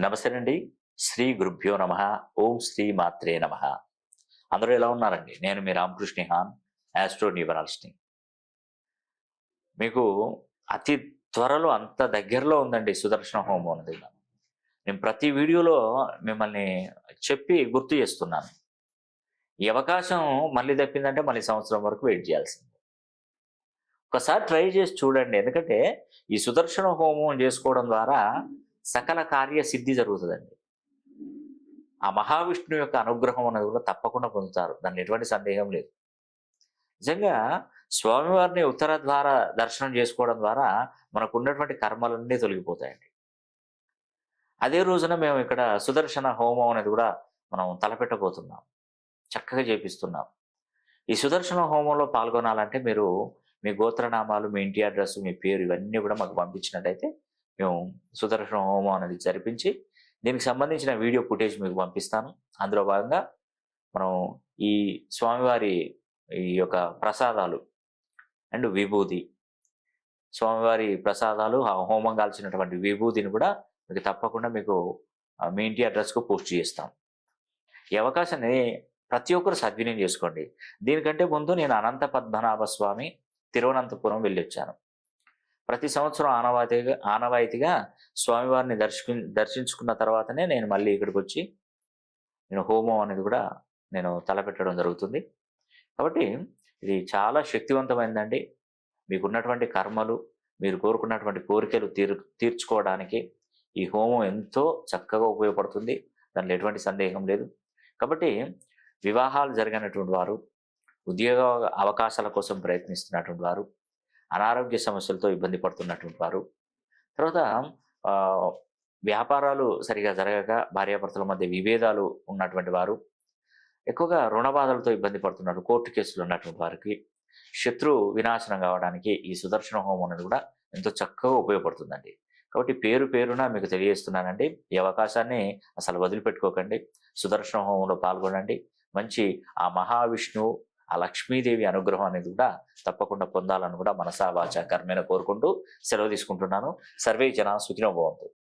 నమస్తే అండి. శ్రీ గురుభ్యో నమః. ఓం శ్రీ మాత్రే నమః. అందరూ ఎలా ఉన్నారండి? నేను మీ రామకృష్ణ హాన్, ఆస్ట్రో న్యూమరాలజిస్ట్‌ని. మీకు అతి త్వరలో అంత దగ్గరలో ఉందండి సుదర్శన హోమం అనేది. నేను ప్రతి వీడియోలో మిమ్మల్ని చెప్పి గుర్తు చేస్తున్నాను. ఈ అవకాశం మళ్ళీ తప్పిందంటే మళ్ళీ సంవత్సరం వరకు వెయిట్ చేయాల్సిందే. ఒకసారి ట్రై చేసి చూడండి. ఎందుకంటే ఈ సుదర్శన హోమం చేసుకోవడం ద్వారా సకల కార్య సిద్ధి జరుగుతుందండి. ఆ మహావిష్ణువు యొక్క అనుగ్రహం అనేది కూడా తప్పకుండా పొందుతారు. దానిలో ఎటువంటి సందేహం లేదు. నిజంగా స్వామివారిని ఉత్తర ద్వార దర్శనం చేసుకోవడం ద్వారా మనకున్నటువంటి కర్మలన్నీ తొలగిపోతాయండి. అదే రోజున మేము ఇక్కడ సుదర్శన హోమం అనేది కూడా మనం తలపెట్టబోతున్నాం. చక్కగా చేపిస్తున్నాం. ఈ సుదర్శన హోమంలో పాల్గొనాలంటే మీరు మీ గోత్రనామాలు, మీ ఇంటి అడ్రస్, మీ పేరు ఇవన్నీ కూడా మాకు పంపించినట్టయితే మేము సుదర్శన హోమం అనేది జరిపించి దీనికి సంబంధించిన వీడియో ఫుటేజ్ మీకు పంపిస్తాను. అందులో భాగంగా మనం ఈ స్వామివారి ఈ యొక్క ప్రసాదాలు అండ్ విభూది, స్వామివారి ప్రసాదాలు, ఆ హోమం కాల్చినటువంటి విభూదిని కూడా మీకు తప్పకుండా మీకు మీ ఇంటి అడ్రస్కు పోస్ట్ చేస్తాం. ఈ అవకాశాన్ని ప్రతి ఒక్కరు సద్వినియోగం చేసుకోండి. దీనికంటే ముందు నేను అనంత పద్మనాభ స్వామి తిరువనంతపురం వెళ్ళొచ్చాను. ప్రతి సంవత్సరం ఆనవాయితీగా స్వామివారిని దర్శించుకున్న తర్వాతనే నేను మళ్ళీ ఇక్కడికి వచ్చి నేను హోమం అనేది కూడా నేను తలపెట్టడం జరుగుతుంది. కాబట్టి ఇది చాలా శక్తివంతమైందండి. మీకున్నటువంటి కర్మలు, మీరు కోరుకున్నటువంటి కోరికలు తీర్చుకోవడానికి ఈ హోమం ఎంతో చక్కగా ఉపయోగపడుతుంది. దానిలో ఎటువంటి సందేహం లేదు. కాబట్టి వివాహాలు జరగనటువంటి వారు, ఉద్యోగ అవకాశాల కోసం ప్రయత్నిస్తున్నటువంటి వారు, అనారోగ్య సమస్యలతో ఇబ్బంది పడుతున్నటువంటి వారు, తర్వాత వ్యాపారాలు సరిగా జరగక భార్యాభర్తల మధ్య విభేదాలు ఉన్నటువంటి వారు, ఎక్కువగా రుణ బాధలతో ఇబ్బంది పడుతున్నారు, కోర్టు కేసులు ఉన్నటువంటి వారికి శత్రు వినాశనం కావడానికి ఈ సుదర్శన హోమం అనేది కూడా ఎంతో చక్కగా ఉపయోగపడుతుందండి. కాబట్టి పేరు పేరున మీకు తెలియజేస్తున్నానండి. ఈ అవకాశాన్ని అసలు వదిలిపెట్టుకోకండి. సుదర్శన హోమంలో పాల్గొనండి. మంచి ఆ మహావిష్ణువు, ఆ లక్ష్మీదేవి అనుగ్రహం అనేది కూడా తప్పకుండా పొందాలని కూడా మనసా వాచా కర్మేణ కోరుకుంటూ సెలవు తీసుకుంటున్నాను. సర్వే జనా సుఖినో భవంతు.